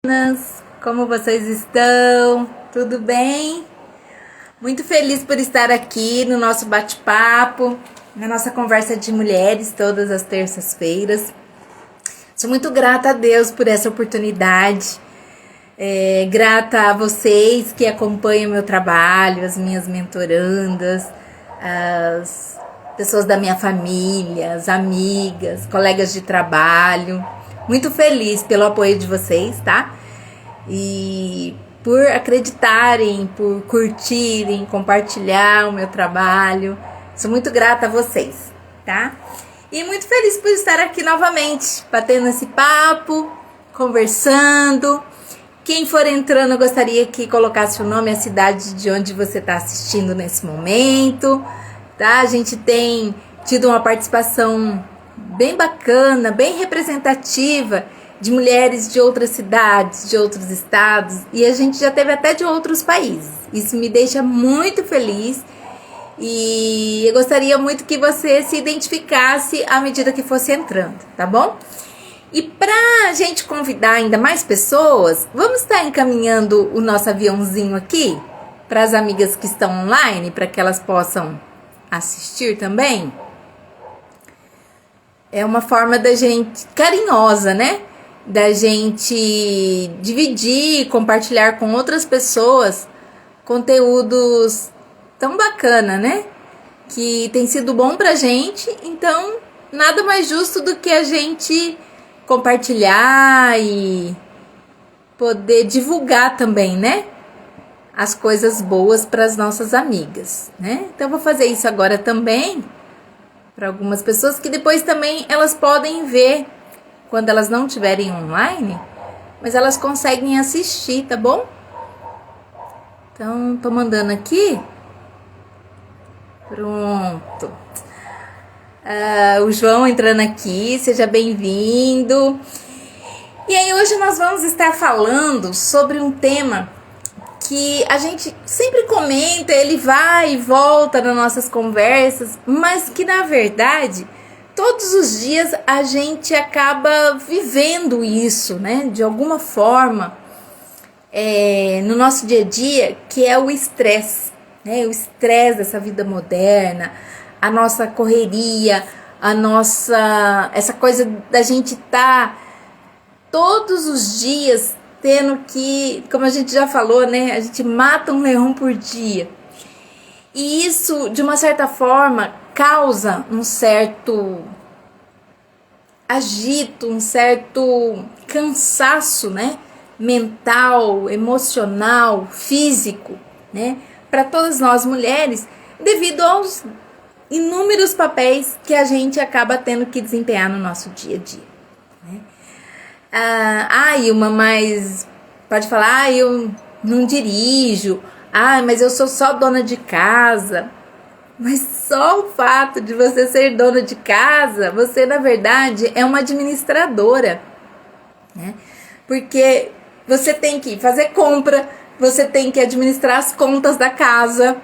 Meninas, como vocês estão? Tudo bem? Muito feliz por estar aqui no nosso bate-papo, na nossa conversa de mulheres, todas as terças-feiras. Sou muito grata a Deus por essa oportunidade. Grata a vocês que acompanham meu trabalho, as minhas mentorandas, as pessoas da minha família, as amigas, colegas de trabalho. Muito feliz pelo apoio de vocês, tá? E por acreditarem, por curtirem, compartilhar o meu trabalho. Sou muito grata a vocês, tá? E muito feliz por estar aqui novamente, batendo esse papo, conversando. Quem for entrando, eu gostaria que colocasse o nome e a cidade de onde você está assistindo nesse momento, tá? A gente tem tido uma participação bem bacana, bem representativa de mulheres de outras cidades, de outros estados, e a gente já teve até de outros países. Isso me deixa muito feliz e eu gostaria muito que você se identificasse à medida que fosse entrando, tá bom? E para a gente convidar ainda mais pessoas, vamos estar encaminhando o nosso aviãozinho aqui para as amigas que estão online, para que elas possam assistir também. É uma forma da gente, carinhosa, né? Da gente dividir, compartilhar com outras pessoas conteúdos tão bacana, né? Que tem sido bom pra gente, então nada mais justo do que a gente compartilhar e poder divulgar também, né? As coisas boas para as nossas amigas, né? Então eu vou fazer isso agora também para algumas pessoas que depois também elas podem ver quando elas não estiverem online, mas elas conseguem assistir, tá bom? Então, tô mandando aqui. Pronto. O João entrando aqui, seja bem-vindo. E aí hoje nós vamos estar falando sobre um tema que a gente sempre comenta, ele vai e volta nas nossas conversas, mas que na verdade todos os dias a gente acaba vivendo isso, né? De alguma forma, no nosso dia a dia, que é o estresse, né? O estresse dessa vida moderna, a nossa correria, essa coisa da gente estar todos os dias tendo que, como a gente já falou, né? A gente mata um leão por dia. E isso, de uma certa forma, causa um certo agito, um certo cansaço, né? Mental, emocional, físico, né? Para todas nós mulheres, devido aos inúmeros papéis que a gente acaba tendo que desempenhar no nosso dia a dia, né? Ilma, mas pode falar, eu não dirijo, mas eu sou só dona de casa. Mas só o fato de você ser dona de casa, você na verdade é uma administradora, né? Porque você tem que fazer compra, você tem que administrar as contas da casa,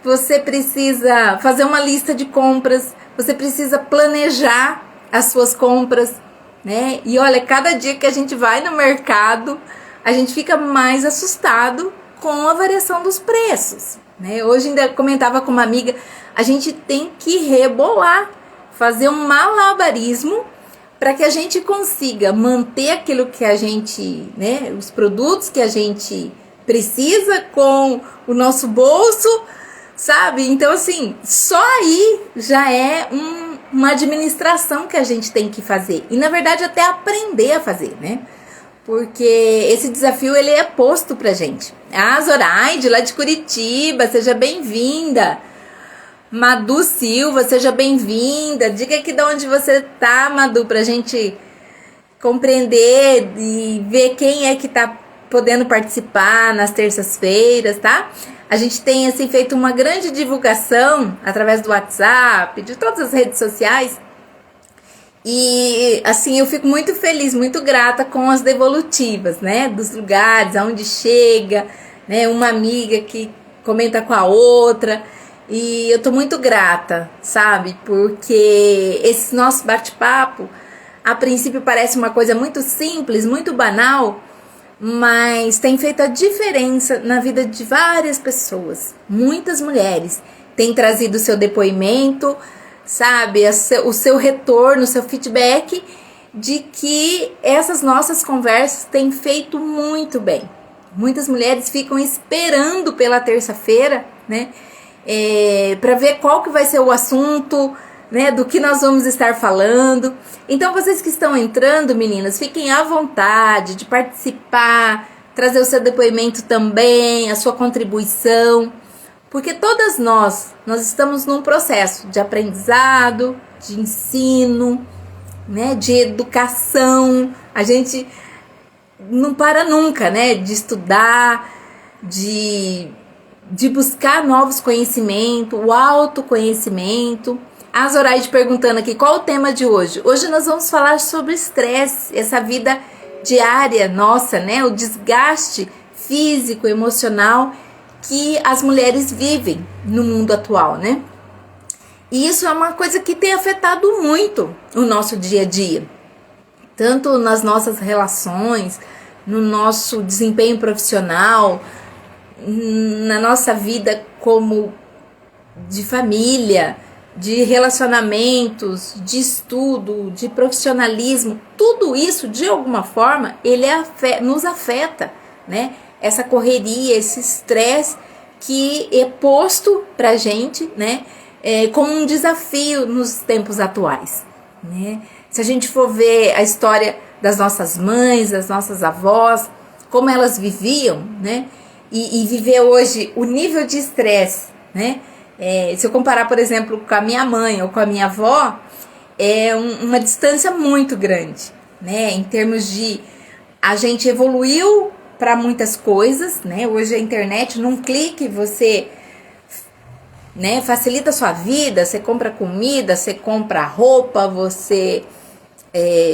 você precisa fazer uma lista de compras, você precisa planejar as suas compras, né? E olha, cada dia que a gente vai no mercado, a gente fica mais assustado com a variação dos preços, né? Hoje ainda comentava com uma amiga, a gente tem que rebolar, fazer um malabarismo para que a gente consiga manter aquilo que a gente, né, os produtos que a gente precisa com o nosso bolso, sabe? Então assim, só aí já é uma administração que a gente tem que fazer. E na verdade até aprender a fazer, né? Porque esse desafio ele é posto pra gente. Zoraide, lá de Curitiba, seja bem-vinda. Madu Silva, seja bem-vinda. Diga aqui de onde você tá, Madu, pra gente compreender e ver quem é que tá podendo participar nas terças-feiras, tá? A gente tem assim feito uma grande divulgação através do WhatsApp, de todas as redes sociais. E assim, eu fico muito feliz, muito grata com as devolutivas, né? Dos lugares, aonde chega, né? Uma amiga que comenta com a outra. E eu tô muito grata, sabe? Porque esse nosso bate-papo, a princípio parece uma coisa muito simples, muito banal, mas tem feito a diferença na vida de várias pessoas. Muitas mulheres têm trazido seu depoimento, sabe, o seu retorno, o seu feedback de que essas nossas conversas têm feito muito bem. Muitas mulheres ficam esperando pela terça-feira, né, para ver qual que vai ser o assunto, né, do que nós vamos estar falando. Então vocês que estão entrando, meninas, fiquem à vontade de participar, trazer o seu depoimento também, a sua contribuição, porque todas nós estamos num processo de aprendizado, de ensino, né, de educação. A gente não para nunca, né, de estudar, de buscar novos conhecimentos, o autoconhecimento. A Zoraide perguntando aqui, qual o tema de hoje? Hoje nós vamos falar sobre estresse, essa vida diária nossa, né? O desgaste físico, emocional que as mulheres vivem no mundo atual, né? E isso é uma coisa que tem afetado muito o nosso dia a dia. Tanto nas nossas relações, no nosso desempenho profissional, na nossa vida como de família, de relacionamentos, de estudo, de profissionalismo, tudo isso de alguma forma ele nos afeta, né? Essa correria, esse estresse que é posto pra gente, né? Como um desafio nos tempos atuais, né? Se a gente for ver a história das nossas mães, das nossas avós, como elas viviam, né? E viver hoje o nível de estresse, né? Se eu comparar, por exemplo, com a minha mãe ou com a minha avó, é uma distância muito grande, né? Em termos de a gente evoluiu para muitas coisas, né? Hoje a internet, num clique, você, né, facilita a sua vida, você compra comida, você compra roupa, você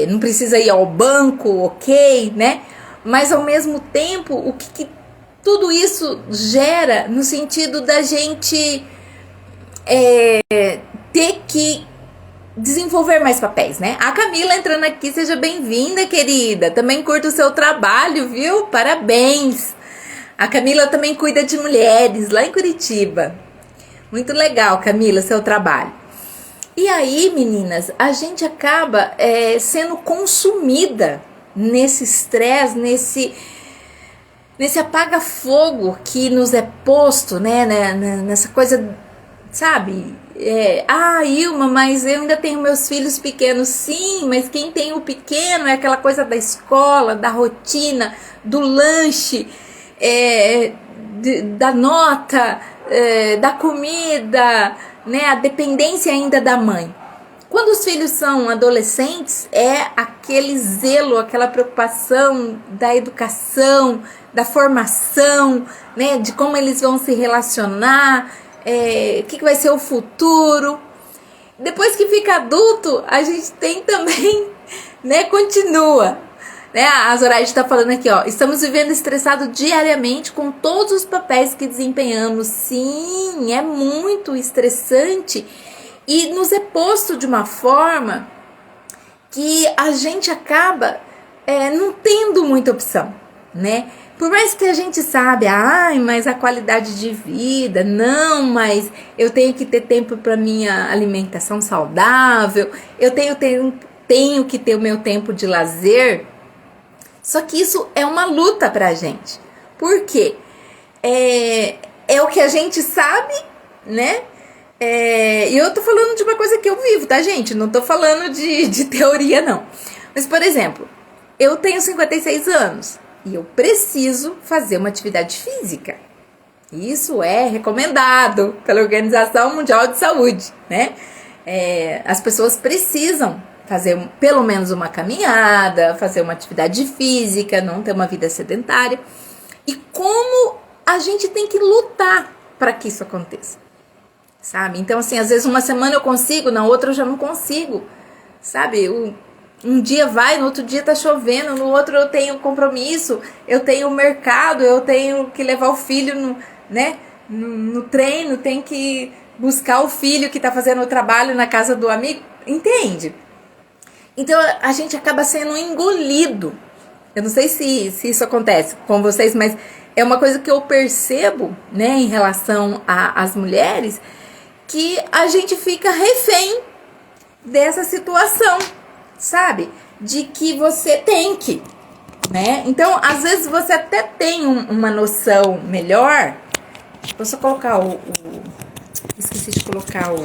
não precisa ir ao banco, ok, né? Mas ao mesmo tempo, o que tudo isso gera no sentido da gente ter que desenvolver mais papéis, né? A Camila entrando aqui, seja bem-vinda, querida. Também curto o seu trabalho, viu? Parabéns. A Camila também cuida de mulheres lá em Curitiba. Muito legal, Camila, seu trabalho. E aí, meninas, a gente acaba sendo consumida nesse estresse, nesse apaga-fogo que nos é posto, né? Nessa coisa, sabe? Ilma, mas eu ainda tenho meus filhos pequenos. Sim, mas quem tem o pequeno é aquela coisa da escola, da rotina, do lanche, da nota, da comida, né? A dependência ainda da mãe. Quando os filhos são adolescentes, é aquele zelo, aquela preocupação da educação, da formação, né? De como eles vão se relacionar, o que vai ser o futuro. Depois que fica adulto, a gente tem também, né? Continua. Né? A Zoraide está falando aqui, ó. Estamos vivendo estressado diariamente com todos os papéis que desempenhamos. Sim, é muito estressante. E nos é posto de uma forma que a gente acaba não tendo muita opção, né? Por mais que a gente sabe, mas a qualidade de vida, não, mas eu tenho que ter tempo para minha alimentação saudável, eu tenho que ter o meu tempo de lazer. Só que isso é uma luta pra gente. Por quê? É o que a gente sabe, né? E eu tô falando de uma coisa que eu vivo, tá, gente? Não tô falando de teoria, não. Mas, por exemplo, eu tenho 56 anos e eu preciso fazer uma atividade física. Isso é recomendado pela Organização Mundial de Saúde, né? As pessoas precisam fazer pelo menos uma caminhada, fazer uma atividade física, não ter uma vida sedentária. E como a gente tem que lutar para que isso aconteça, sabe? Então, assim, às vezes uma semana eu consigo, na outra eu já não consigo, sabe? Um dia vai, no outro dia tá chovendo, no outro eu tenho compromisso, eu tenho mercado, eu tenho que levar o filho no treino, tenho que buscar o filho que tá fazendo o trabalho na casa do amigo, entende? Então a gente acaba sendo engolido Eu não sei se isso acontece com vocês, mas é uma coisa que eu percebo, né, em relação às mulheres, que a gente fica refém dessa situação, sabe? De que você tem que, né? Então, às vezes você até tem uma noção melhor. Vou só colocar esqueci de colocar o...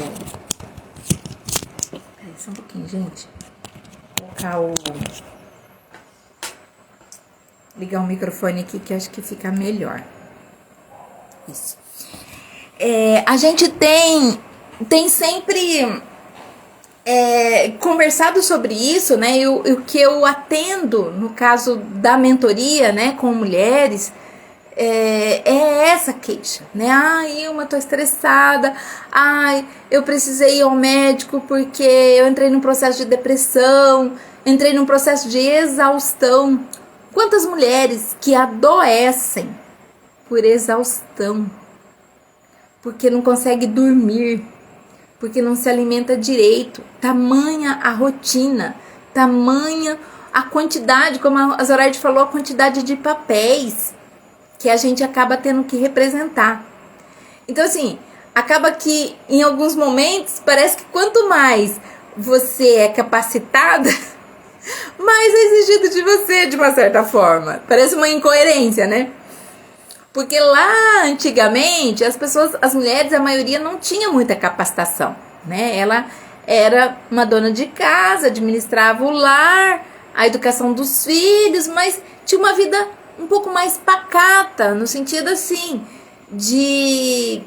Peraí, só um pouquinho, gente. Vou colocar ligar o microfone aqui que acho que fica melhor. Isso. A gente tem sempre conversado sobre isso, né? E o que eu atendo no caso da mentoria, né, com mulheres, é essa queixa, né? Ai, eu tô estressada, ai, eu precisei ir ao médico porque eu entrei num processo de depressão, entrei num processo de exaustão. Quantas mulheres que adoecem por exaustão, porque não consegue dormir, porque não se alimenta direito, tamanha a rotina, tamanha a quantidade, como a Zoraide falou, a quantidade de papéis que a gente acaba tendo que representar. Então, assim, acaba que em alguns momentos parece que quanto mais você é capacitada, mais é exigido de você, de uma certa forma. Parece uma incoerência, né? Porque lá antigamente as mulheres, a maioria não tinha muita capacitação, né? Ela era uma dona de casa, administrava o lar, a educação dos filhos, mas tinha uma vida um pouco mais pacata, no sentido assim, de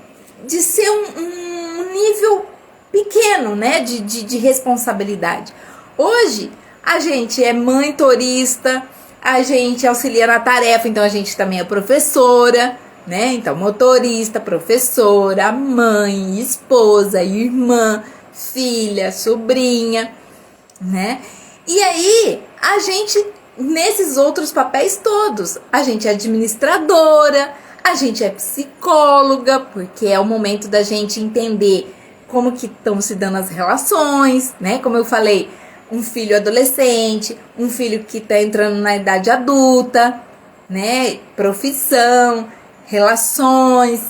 ser um nível pequeno, né? De responsabilidade. Hoje, a gente é mãe turista, a gente auxilia na tarefa, então a gente também é professora, né? Então, motorista, professora, mãe, esposa, irmã, filha, sobrinha, né? E aí, a gente, nesses outros papéis todos, a gente é administradora, a gente é psicóloga, porque é o momento da gente entender como que estão se dando as relações, né? Como eu falei, um filho adolescente, um filho que está entrando na idade adulta, né? Profissão, relações,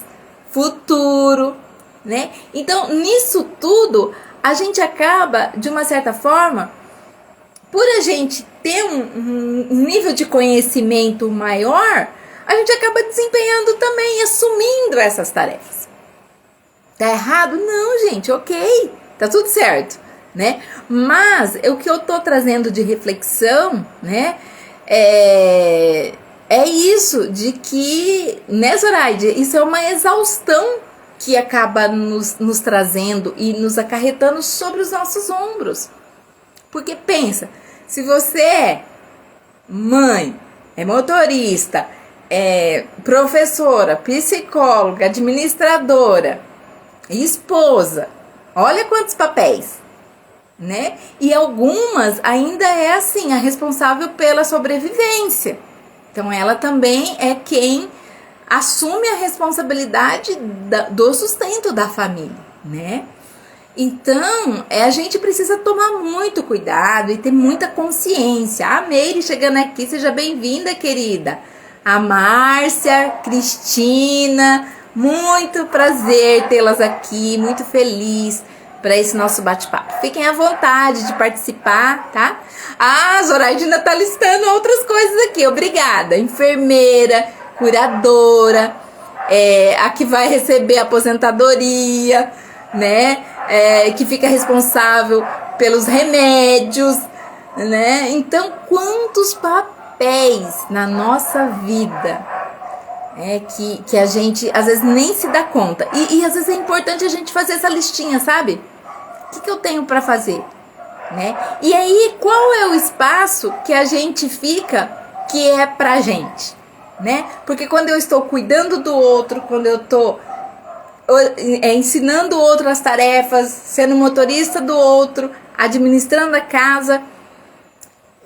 futuro, né? Então, nisso tudo, a gente acaba, de uma certa forma, por a gente ter um nível de conhecimento maior, a gente acaba desempenhando também, assumindo essas tarefas. Tá errado? Não, gente, ok, tá tudo certo, né? Mas o que eu tô trazendo de reflexão, né, é isso, de que, né, Zoraide, isso é uma exaustão que acaba nos trazendo e nos acarretando sobre os nossos ombros. Porque pensa, se você é mãe, é motorista, é professora, psicóloga, administradora, esposa, olha quantos papéis, né? E algumas ainda é assim, a responsável pela sobrevivência. Então ela também é quem assume a responsabilidade do sustento da família, né? Então, a gente precisa tomar muito cuidado e ter muita consciência. A Meire chegando aqui, seja bem-vinda, querida. A Márcia, Cristina, muito prazer tê-las aqui, muito feliz para esse nosso bate-papo. Fiquem à vontade de participar, tá? A Zoraide ainda tá listando outras coisas aqui, obrigada. Enfermeira, curadora, a que vai receber a aposentadoria, né? Que fica responsável pelos remédios, né? Então, quantos papéis na nossa vida que a gente às vezes nem se dá conta. E às vezes é importante a gente fazer essa listinha, sabe? O que eu tenho para fazer, né? E aí, qual é o espaço que a gente fica que é pra gente, né? Porque quando eu estou cuidando do outro, quando eu tô ensinando o outro as tarefas, sendo motorista do outro, administrando a casa,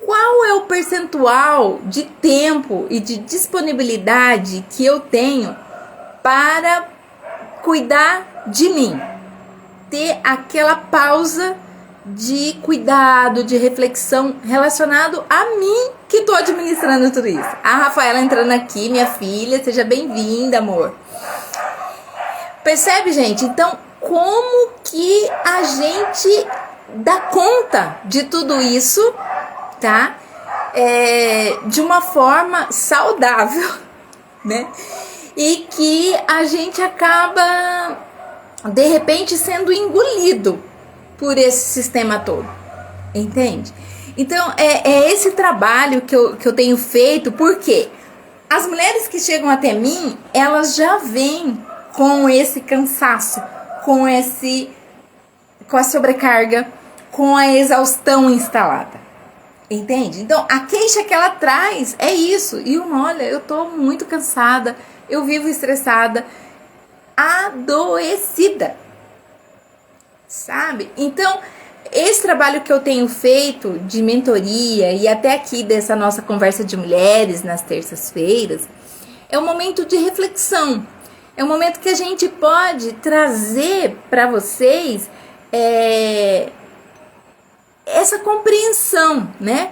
qual é o percentual de tempo e de disponibilidade que eu tenho para cuidar de mim? Ter aquela pausa de cuidado, de reflexão relacionado a mim que tô administrando tudo isso. A Rafaela entrando aqui, minha filha, seja bem-vinda, amor. Percebe, gente? Então, como que a gente dá conta de tudo isso, tá? De uma forma saudável, né? E que a gente acaba, de repente, sendo engolido por esse sistema todo, entende? Então, é esse trabalho que eu tenho feito, porque as mulheres que chegam até mim, elas já vêm com esse cansaço, com a sobrecarga, com a exaustão instalada, entende? Então, a queixa que ela traz é isso. E olha, eu tô muito cansada, eu vivo estressada, adoecida, sabe? Então, esse trabalho que eu tenho feito de mentoria e até aqui dessa nossa conversa de mulheres nas terças-feiras é um momento de reflexão. É um momento que a gente pode trazer para vocês essa compreensão, né?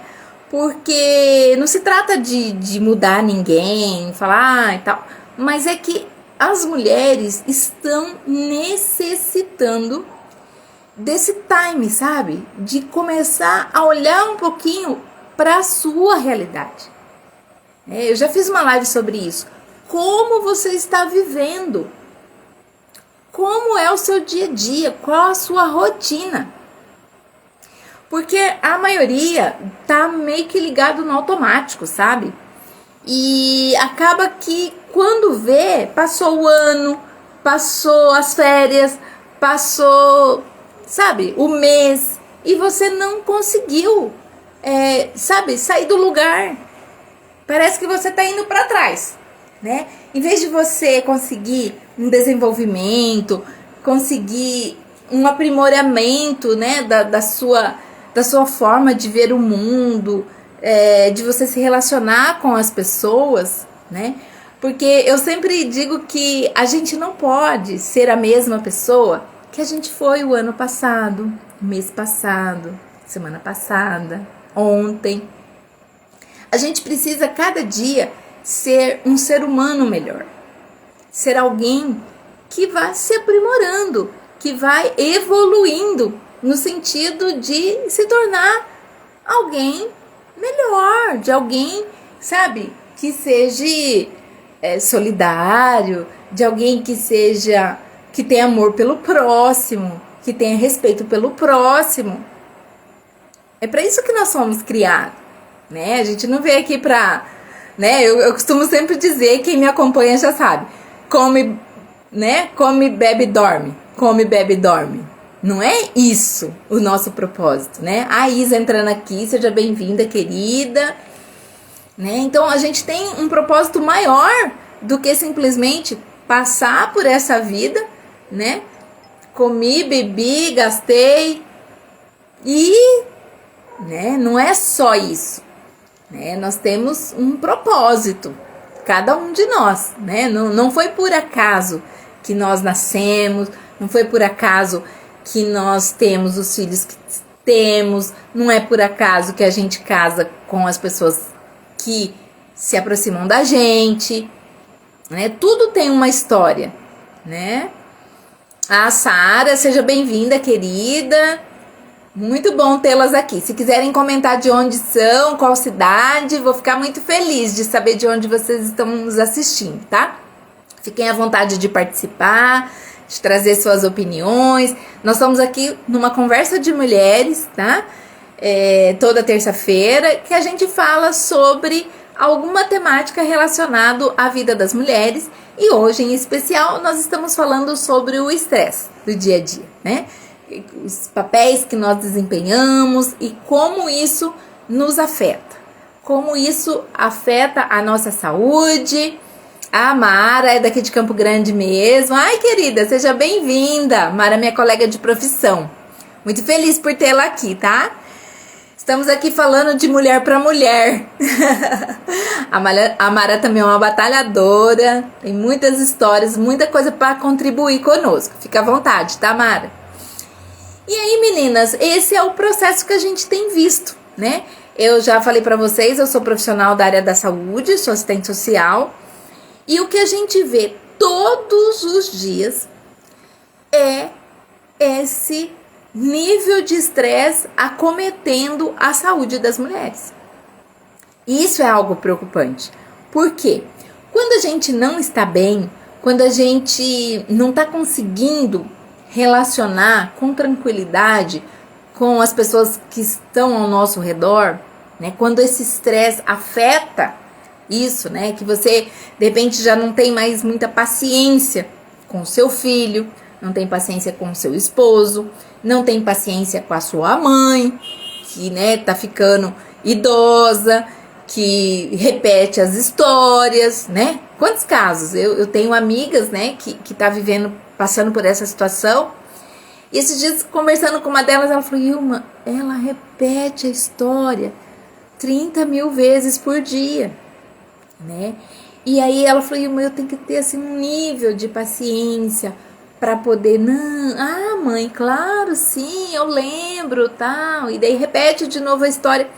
Porque não se trata de mudar ninguém, falar e tal, mas é que as mulheres estão necessitando desse time, sabe? De começar a olhar um pouquinho para a sua realidade. Eu já fiz uma live sobre isso. Como você está vivendo? Como é o seu dia a dia? Qual a sua rotina? Porque a maioria tá meio que ligado no automático, sabe? E acaba que quando vê, passou o ano, passou as férias, passou, sabe, o mês, e você não conseguiu, sabe, sair do lugar. Parece que você tá indo para trás, né? Em vez de você conseguir um desenvolvimento, conseguir um aprimoramento, né, da sua forma de ver o mundo, de você se relacionar com as pessoas, né? Porque eu sempre digo que a gente não pode ser a mesma pessoa que a gente foi o ano passado, mês passado, semana passada, ontem. A gente precisa cada dia ser um ser humano melhor, ser alguém que vai se aprimorando, que vai evoluindo no sentido de se tornar alguém melhor, de alguém, sabe, que seja solidário, de alguém que tenha amor pelo próximo, que tenha respeito pelo próximo. É para isso que nós somos criados, né? A gente não veio aqui pra, né? Eu costumo sempre dizer, quem me acompanha já sabe, come, né? Come, bebe, dorme. Come, bebe, dorme. Não é isso o nosso propósito, né? A Isa entrando aqui, seja bem-vinda, querida. Né? Então a gente tem um propósito maior do que simplesmente passar por essa vida, né? Comi, bebi, gastei e, né? Não é só isso, né? Nós temos um propósito, cada um de nós, né? Não foi por acaso que nós nascemos, não foi por acaso que nós temos os filhos que temos, não é por acaso que a gente casa com as pessoas que se aproximam da gente, né? Tudo tem uma história, né? A Sara, seja bem-vinda, querida. Muito bom tê-las aqui. Se quiserem comentar de onde são, qual cidade, vou ficar muito feliz de saber de onde vocês estão nos assistindo, tá? Fiquem à vontade de participar, de trazer suas opiniões. Nós estamos aqui numa conversa de mulheres, tá? Toda terça-feira, que a gente fala sobre alguma temática relacionada à vida das mulheres. E hoje, em especial, nós estamos falando sobre o estresse do dia a dia, né? Os papéis que nós desempenhamos e como isso nos afeta. Como isso afeta a nossa saúde. A Mara é daqui de Campo Grande mesmo. Ai, querida, seja bem-vinda. Mara é minha colega de profissão. Muito feliz por tê-la aqui, tá? Estamos aqui falando de mulher para mulher. A Mara também é uma batalhadora, tem muitas histórias, muita coisa para contribuir conosco. Fica à vontade, tá, Mara? E aí, meninas, esse é o processo que a gente tem visto, né? Eu já falei pra vocês, eu sou profissional da área da saúde, sou assistente social, e o que a gente vê todos os dias é esse nível de estresse acometendo a saúde das mulheres. E isso é algo preocupante. Por quê? Quando a gente não está bem, quando a gente não está conseguindo relacionar com tranquilidade com as pessoas que estão ao nosso redor, né? Quando esse estresse afeta isso, né? Que você, de repente, já não tem mais muita paciência com o seu filho, não tem paciência com o seu esposo, não tem paciência com a sua mãe, que, né, tá ficando idosa, que repete as histórias, né? Quantos casos? Eu tenho amigas, né, que tá vivendo, passando por essa situação. E esses dias, conversando com uma delas, ela falou, Ilma, ela repete a história 30 mil vezes por dia, né? E aí ela falou, Ilma, eu tenho que ter, assim, um nível de paciência para poder, não, mãe, claro, sim, eu lembro, tal. E daí repete de novo a história.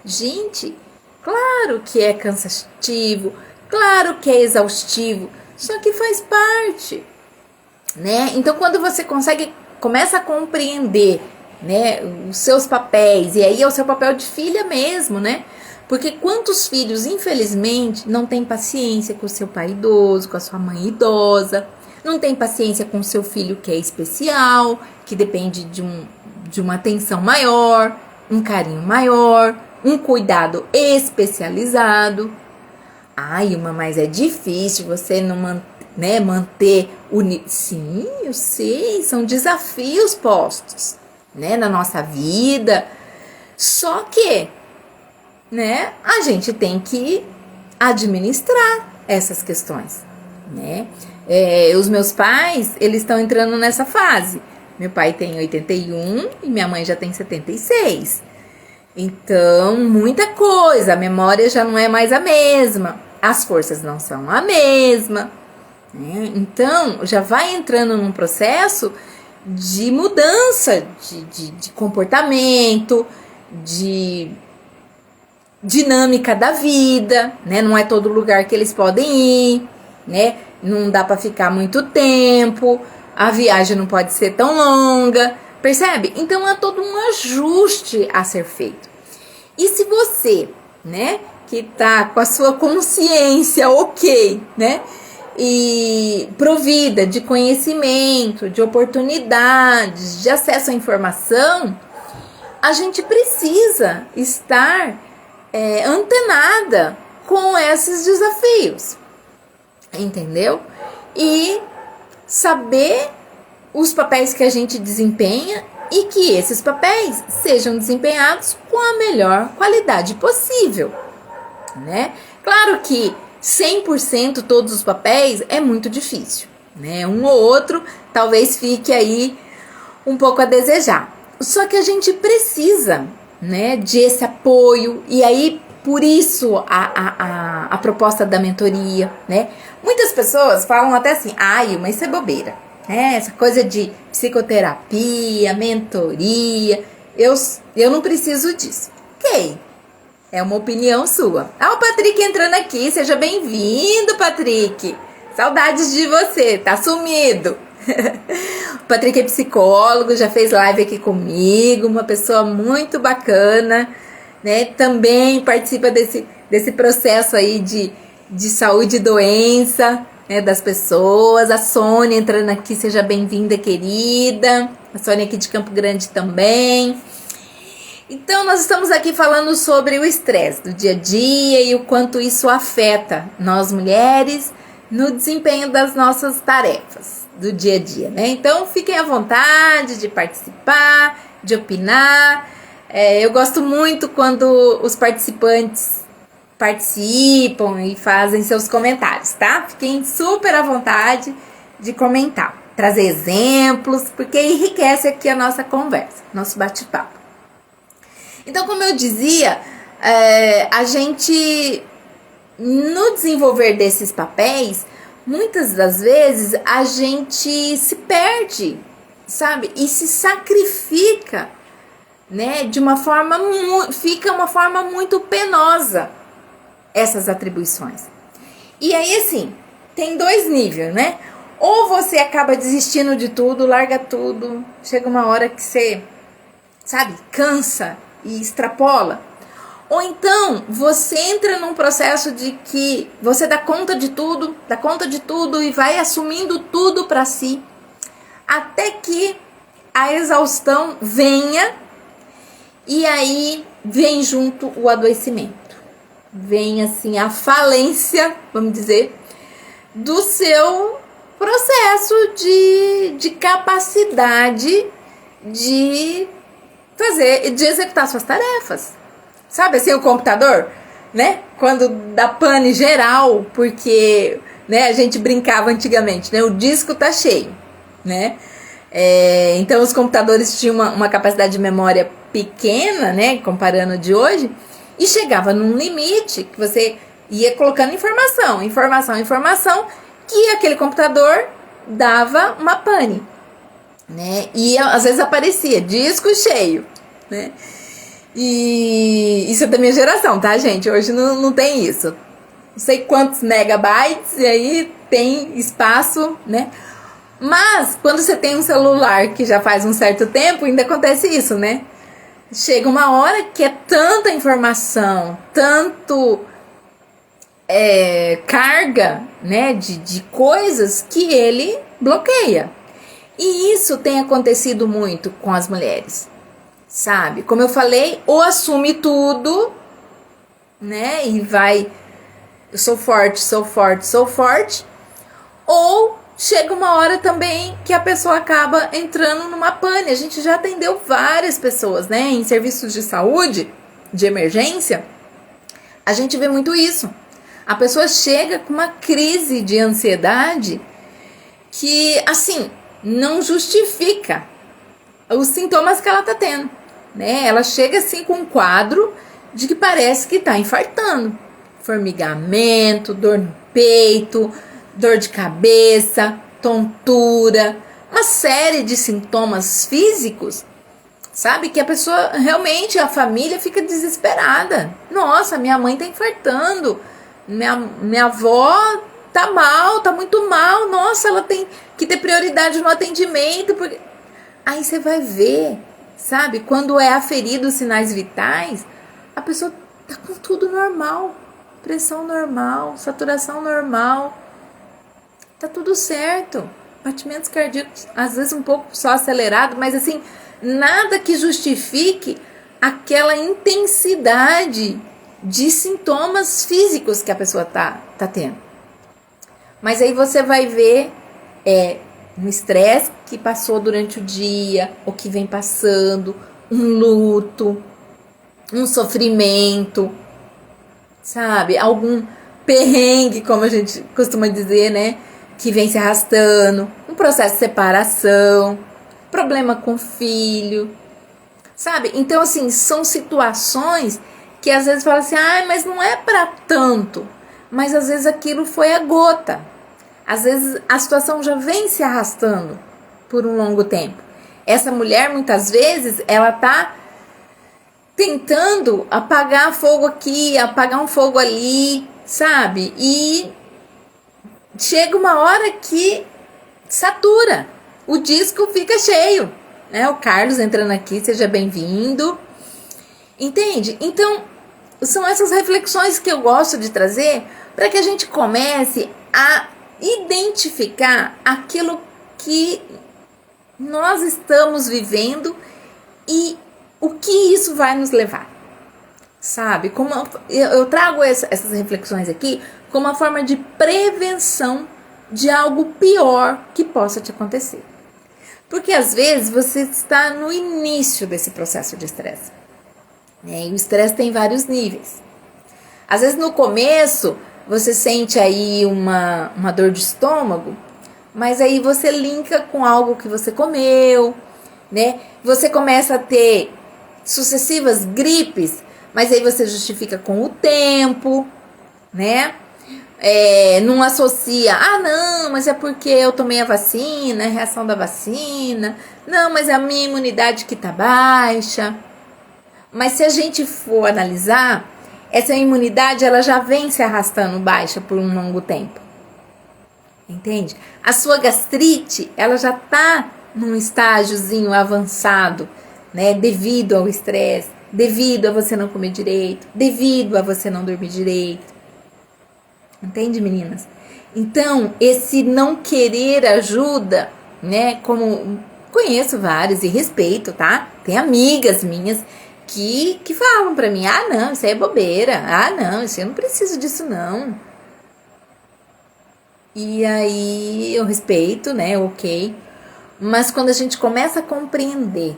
Gente, claro que é cansativo, claro que é exaustivo, só que faz parte, né? Então, quando você começa a compreender, né, os seus papéis, e aí é o seu papel de filha mesmo, né? Porque quantos filhos, infelizmente, não têm paciência com o seu pai idoso, com a sua mãe idosa, não tem paciência com o seu filho que é especial, que depende de uma atenção maior, um carinho maior, um cuidado especializado. Ai, mas é difícil você não manter o... Sim, eu sei, são desafios postos, né, na nossa vida. Só que, né, a gente tem que administrar essas questões, né? Os meus pais, eles estão entrando nessa fase. Meu pai tem 81 e minha mãe já tem 76. Então, muita coisa, a memória já não é mais a mesma, as forças não são a mesma, né? Então, já vai entrando num processo de mudança de comportamento, de dinâmica da vida, né? Não é todo lugar que eles podem ir, né? Não dá para ficar muito tempo, a viagem não pode ser tão longa, percebe? Então é todo um ajuste a ser feito. E se você, né, que tá com a sua consciência ok, né, e provida de conhecimento, de oportunidades, de acesso à informação, a gente precisa estar antenada com esses desafios. Entendeu? E saber os papéis que a gente desempenha e que esses papéis sejam desempenhados com a melhor qualidade possível, né? Claro que 100% todos os papéis é muito difícil, né? Um ou outro talvez fique aí um pouco a desejar. Só que a gente precisa, né, desse apoio, e aí por isso a proposta da mentoria, né? Muitas pessoas falam até assim, mas isso é bobeira, essa coisa de psicoterapia, mentoria, eu não preciso disso. Ok, é uma opinião sua. O Patrick entrando aqui, seja bem-vindo, Patrick. Saudades de você, tá sumido. O Patrick é psicólogo, já fez live aqui comigo, uma pessoa muito bacana, né? Também participa desse processo aí de saúde e doença, né, das pessoas. A Sônia entrando aqui, seja bem-vinda, querida. A Sônia aqui de Campo Grande também. Então, nós estamos aqui falando sobre o estresse do dia a dia e o quanto isso afeta nós mulheres no desempenho das nossas tarefas do dia a dia, né? Então, fiquem à vontade de participar, de opinar. Eu gosto muito quando os participantes participam e fazem seus comentários, tá? Fiquem super à vontade de comentar, trazer exemplos, porque enriquece aqui a nossa conversa, nosso bate-papo. Então, como eu dizia, a gente, no desenvolver desses papéis, muitas das vezes a gente se perde sabe? E se sacrifica, né? De uma forma, fica uma forma muito penosa essas atribuições. E aí, assim, tem 2 níveis, né? Ou você acaba desistindo de tudo, larga tudo, chega uma hora que você, sabe, cansa e extrapola. Ou então, você entra num processo de que você dá conta de tudo e vai assumindo tudo para si, até que a exaustão venha e aí vem junto o adoecimento. Vem, assim, a falência, vamos dizer, do seu processo de capacidade de executar suas tarefas. Sabe assim, o computador, né? Quando dá pane geral, porque, né, a gente brincava antigamente, né? O disco tá cheio, né? Então os computadores tinham uma capacidade de memória pequena, né? Comparando de hoje, e chegava num limite que você ia colocando informação, que aquele computador dava uma pane, né? E às vezes aparecia disco cheio, né? E isso é da minha geração, tá, gente? Hoje não tem isso. Não sei quantos megabytes e aí tem espaço, né? Mas quando você tem um celular que já faz um certo tempo, ainda acontece isso, né? Chega uma hora que é tanta informação, tanto carga, né, de coisas que ele bloqueia. E isso tem acontecido muito com as mulheres, sabe? Como eu falei, ou assume tudo, né, e vai, eu sou forte, ou chega uma hora também que a pessoa acaba entrando numa pane. A gente já atendeu várias pessoas, né, em serviços de saúde, de emergência, a gente vê muito isso. A pessoa chega com uma crise de ansiedade que, assim, não justifica os sintomas que ela tá tendo, né? Ela chega assim com um quadro de que parece que tá infartando. Formigamento, dor no peito, dor de cabeça, tontura, uma série de sintomas físicos, sabe? Que a pessoa, realmente, a família fica desesperada. Nossa, minha mãe tá infartando, minha avó tá mal, tá muito mal, nossa, ela tem que ter prioridade no atendimento, porque... Aí você vai ver, sabe? Quando é aferido os sinais vitais, a pessoa tá com tudo normal, pressão normal, saturação normal, tá tudo certo, batimentos cardíacos, às vezes um pouco só acelerado, mas assim, nada que justifique aquela intensidade de sintomas físicos que a pessoa tá tendo. Mas aí você vai ver um estresse que passou durante o dia, ou que vem passando, um luto, um sofrimento, sabe? Algum perrengue, como a gente costuma dizer, né? Que vem se arrastando, um processo de separação, problema com o filho, sabe? Então, assim, são situações que às vezes fala assim, mas não é para tanto. Mas às vezes aquilo foi a gota. Às vezes a situação já vem se arrastando por um longo tempo. Essa mulher, muitas vezes, ela tá tentando apagar fogo aqui, apagar um fogo ali, sabe? E chega uma hora que satura, o disco fica cheio, né? O Carlos entrando aqui, seja bem-vindo. Entende? Então, são essas reflexões que eu gosto de trazer para que a gente comece a identificar aquilo que nós estamos vivendo e o que isso vai nos levar, sabe? Como eu trago essas reflexões aqui como uma forma de prevenção de algo pior que possa te acontecer. Porque às vezes você está no início desse processo de estresse, né? E o estresse tem vários níveis. Às vezes no começo você sente aí uma dor de estômago, mas aí você linka com algo que você comeu, né? Você começa a ter sucessivas gripes, mas aí você justifica com o tempo, né? não associa, não, mas é porque eu tomei a vacina, é reação da vacina, não, mas é a minha imunidade que tá baixa. Mas se a gente for analisar, essa imunidade ela já vem se arrastando baixa por um longo tempo. Entende? A sua gastrite, ela já tá num estágiozinho avançado, né? Devido ao estresse, devido a você não comer direito, devido a você não dormir direito. Entende, meninas? Então, esse não querer ajuda, né? Como conheço vários e respeito, tá? Tem amigas minhas que falam pra mim, não, isso aí é bobeira. Não, isso eu não preciso disso, não. E aí, eu respeito, né? Ok. Mas quando a gente começa a compreender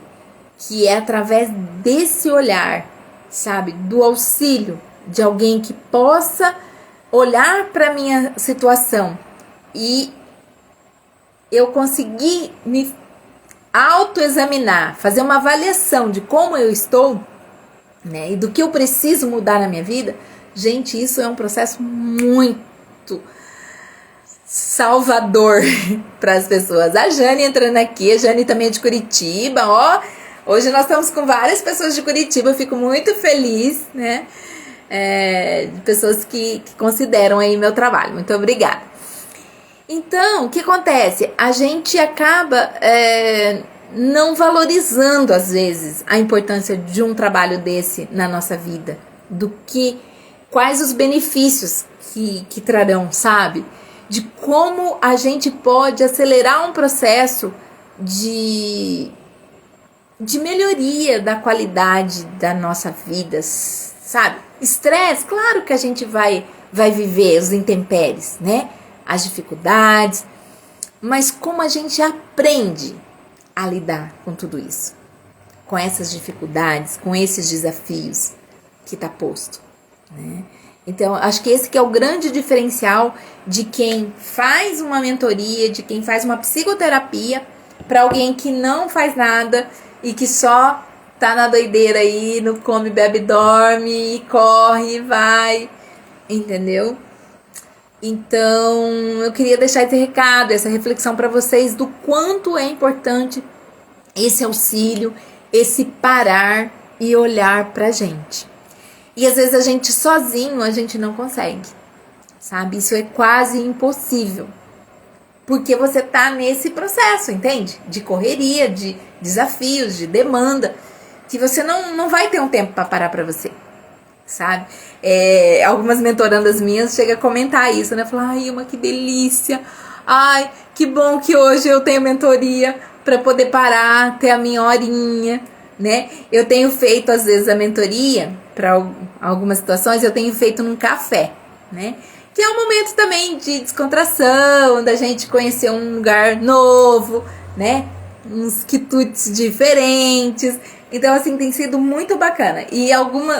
que é através desse olhar, sabe? Do auxílio de alguém que possa olhar para minha situação e eu conseguir me autoexaminar, fazer uma avaliação de como eu estou, né, e do que eu preciso mudar na minha vida, gente, isso é um processo muito salvador para as pessoas. A Jane entrando aqui, a Jane também é de Curitiba, ó, hoje nós estamos com várias pessoas de Curitiba, eu fico muito feliz, né, de pessoas que consideram aí meu trabalho. Muito obrigada. Então, o que acontece? A gente acaba não valorizando, às vezes, a importância de um trabalho desse na nossa vida. Quais os benefícios que trarão, sabe? De como a gente pode acelerar um processo de melhoria da qualidade da nossa vida, sabe? Estresse, claro que a gente vai viver os intempéries, né? As dificuldades, mas como a gente aprende a lidar com tudo isso, com essas dificuldades, com esses desafios que está posto, né? Então, acho que esse que é o grande diferencial de quem faz uma mentoria, de quem faz uma psicoterapia, para alguém que não faz nada e que só tá na doideira aí, não come, bebe, dorme, corre, vai, entendeu? Então, eu queria deixar esse recado, essa reflexão para vocês do quanto é importante esse auxílio, esse parar e olhar pra gente. E às vezes a gente sozinho, a gente não consegue, sabe? Isso é quase impossível. Porque você tá nesse processo, entende? De correria, de desafios, de demanda, que você não vai ter um tempo para parar para você, sabe? Algumas mentorandas minhas chegam a comentar isso, né? Falar, ai, que delícia, ai, que bom que hoje eu tenho mentoria para poder parar, ter a minha horinha, né? Eu tenho feito, às vezes, a mentoria, para algumas situações, eu tenho feito num café, né? Que é um momento também de descontração, da gente conhecer um lugar novo, né? Uns quitutes diferentes. Então, assim, tem sido muito bacana. E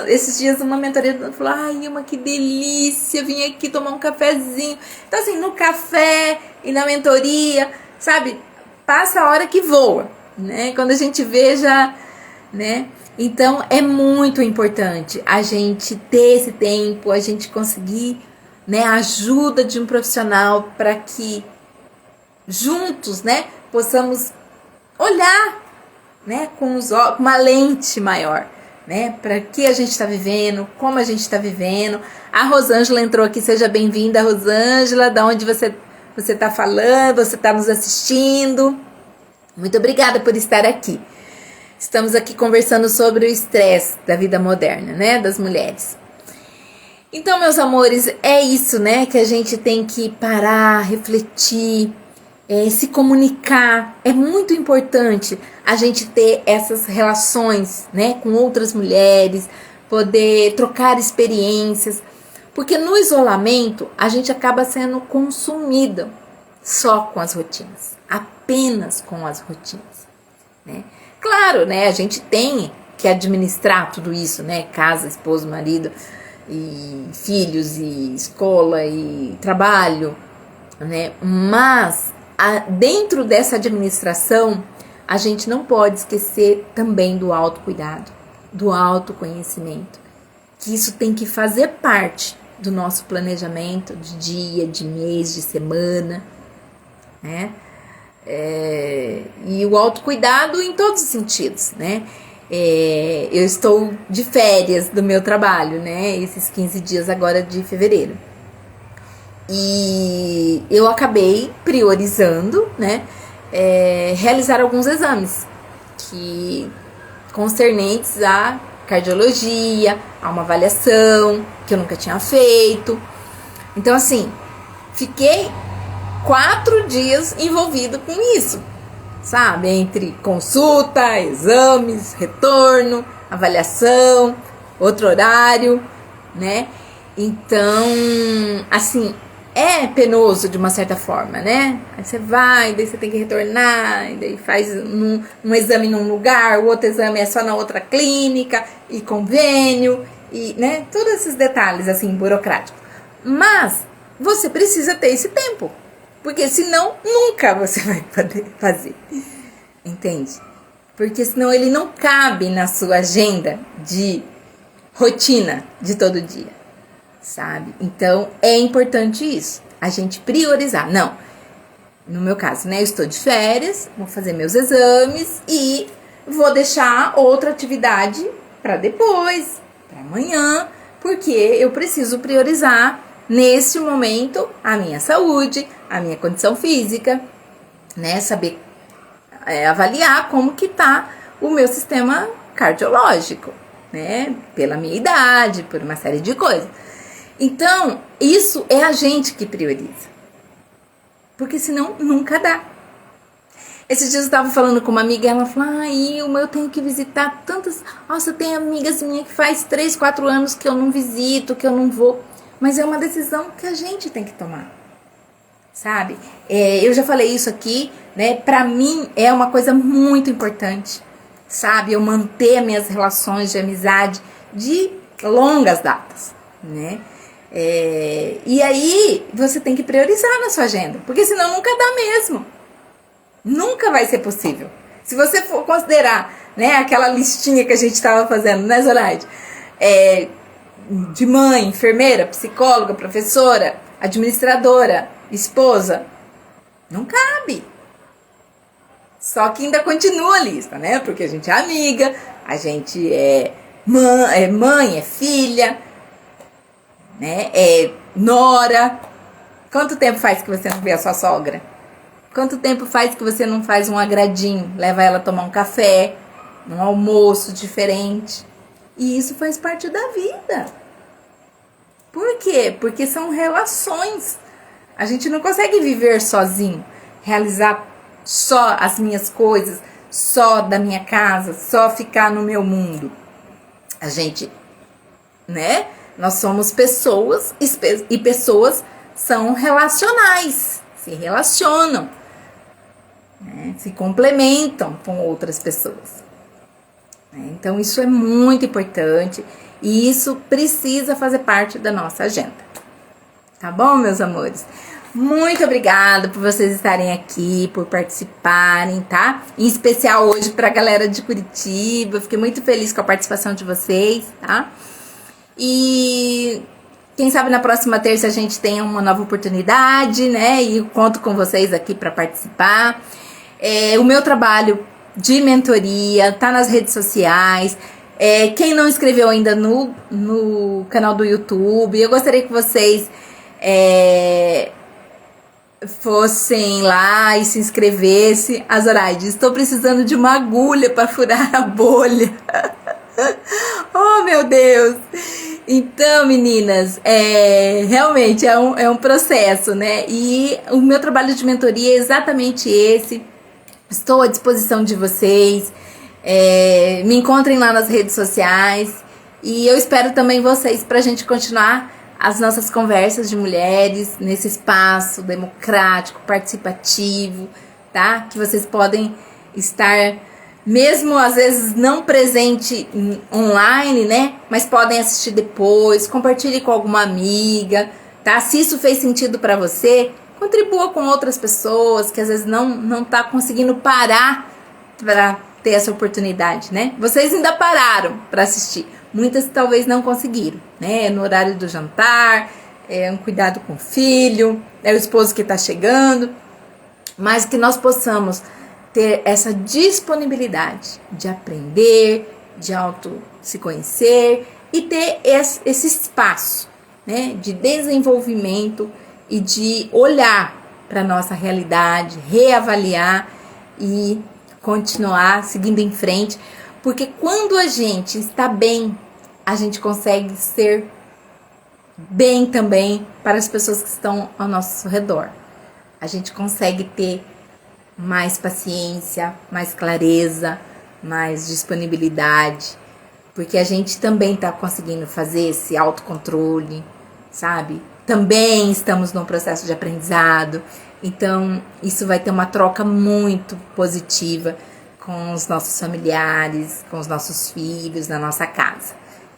esses dias uma mentoria falou, ai, que delícia, vim aqui tomar um cafezinho. Então, assim, no café e na mentoria, sabe? Passa a hora que voa, né? Quando a gente veja, né? Então, é muito importante a gente ter esse tempo, a gente conseguir, né, a ajuda de um profissional para que juntos, né, possamos olhar, né, com uma lente maior, né, para que a gente está vivendo, como a gente está vivendo. A Rosângela entrou aqui, seja bem-vinda, Rosângela, da onde você está falando, você está nos assistindo. Muito obrigada por estar aqui. Estamos aqui conversando sobre o estresse da vida moderna, né, das mulheres. Então, meus amores, é isso, né, que a gente tem que parar, refletir, se comunicar. É muito importante a gente ter essas relações, né, com outras mulheres, poder trocar experiências, porque no isolamento a gente acaba sendo consumida só com as rotinas, apenas com as rotinas, né? Claro, né, a gente tem que administrar tudo isso, né, casa, esposo, marido, e filhos, e escola, e trabalho, né, mas dentro dessa administração, a gente não pode esquecer também do autocuidado, do autoconhecimento, que isso tem que fazer parte, do nosso planejamento de dia, de mês, de semana, né? E o autocuidado em todos os sentidos, né? Eu estou de férias do meu trabalho, né? Esses 15 dias agora de fevereiro. E eu acabei priorizando, né? Realizar alguns exames que concernentes à cardiologia, a uma avaliação que eu nunca tinha feito. Então, assim, fiquei 4 dias envolvido com isso, sabe? Entre consulta, exames, retorno, avaliação, outro horário, né? Então, assim, é penoso de uma certa forma, né? Aí você vai, daí você tem que retornar, e daí faz um exame num lugar, o outro exame é só na outra clínica, e convênio, e, né? Todos esses detalhes, assim, burocráticos. Mas você precisa ter esse tempo, porque senão nunca você vai poder fazer, entende? Porque senão ele não cabe na sua agenda de rotina de todo dia, sabe? Então é importante isso, a gente priorizar. Não, no meu caso, né, eu estou de férias, vou fazer meus exames e vou deixar outra atividade para depois, para amanhã, porque eu preciso priorizar neste momento a minha saúde, a minha condição física, né, saber avaliar como que tá o meu sistema cardiológico, né, pela minha idade, por uma série de coisas. Então, isso é a gente que prioriza, porque senão nunca dá. Esses dias eu estava falando com uma amiga, ela falou, Ilma, eu tenho que visitar tantas... Nossa, tem amigas minhas que faz 3, 4 anos que eu não visito, que eu não vou. Mas é uma decisão que a gente tem que tomar, sabe? Eu já falei isso aqui, né? Pra mim é uma coisa muito importante, sabe? Eu manter minhas relações de amizade de longas datas, né? E aí você tem que priorizar na sua agenda, porque senão nunca dá mesmo. Nunca vai ser possível. Se você for considerar, né, aquela listinha que a gente estava fazendo, né, Zoraide? De mãe, enfermeira, psicóloga, professora, administradora, esposa, não cabe. Só que ainda continua a lista, né? Porque a gente é amiga, a gente é mãe, é filha, né? É nora. Quanto tempo faz que você não vê a sua sogra? Quanto tempo faz que você não faz um agradinho, leva ela a tomar um café, um almoço diferente? E isso faz parte da vida. Por quê? Porque são relações. A gente não consegue viver sozinho, realizar só as minhas coisas, só da minha casa, só ficar no meu mundo. A gente, né? Nós somos pessoas e pessoas são relacionais, se relacionam, né? Se complementam com outras pessoas. Então isso é muito importante e isso precisa fazer parte da nossa agenda. Tá bom, meus amores? Muito obrigada por vocês estarem aqui, por participarem, tá? Em especial hoje pra galera de Curitiba. Fiquei muito feliz com a participação de vocês, tá? E quem sabe na próxima terça a gente tenha uma nova oportunidade, né? E eu conto com vocês aqui para participar. O meu trabalho de mentoria tá nas redes sociais. Quem não inscreveu ainda no canal do YouTube, eu gostaria que vocês fossem lá e se inscrevessem. Zoraide, estou precisando de uma agulha para furar a bolha. Oh, meu Deus! Então, meninas, realmente é um processo, né? E o meu trabalho de mentoria é exatamente esse. Estou à disposição de vocês. Me encontrem lá nas redes sociais. E eu espero também vocês para a gente continuar as nossas conversas de mulheres nesse espaço democrático, participativo, tá? Que vocês podem estar, mesmo às vezes não presente online, né? Mas podem assistir depois, compartilhe com alguma amiga, tá? Se isso fez sentido para você, contribua com outras pessoas que às vezes não tá conseguindo parar para ter essa oportunidade, né? Vocês ainda pararam para assistir, muitas talvez não conseguiram, né? No horário do jantar, um cuidado com o filho, o esposo que está chegando, mas que nós possamos ter essa disponibilidade de aprender, de se conhecer e ter esse espaço, né, de desenvolvimento e de olhar para a nossa realidade, reavaliar e continuar seguindo em frente, porque quando a gente está bem, a gente consegue ser bem também para as pessoas que estão ao nosso redor. A gente consegue ter mais paciência, mais clareza, mais disponibilidade, porque a gente também está conseguindo fazer esse autocontrole, sabe? Também estamos num processo de aprendizado, então isso vai ter uma troca muito positiva com os nossos familiares, com os nossos filhos, na nossa casa.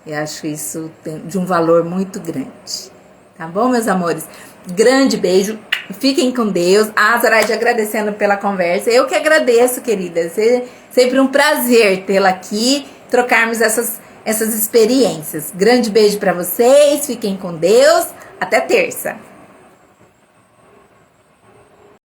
Eu acho isso de um valor muito grande. Tá bom, meus amores? Grande beijo. Fiquem com Deus. A Zoraide agradecendo pela conversa. Eu que agradeço, querida. É sempre um prazer tê-la aqui, trocarmos essas experiências. Grande beijo para vocês. Fiquem com Deus. Até terça.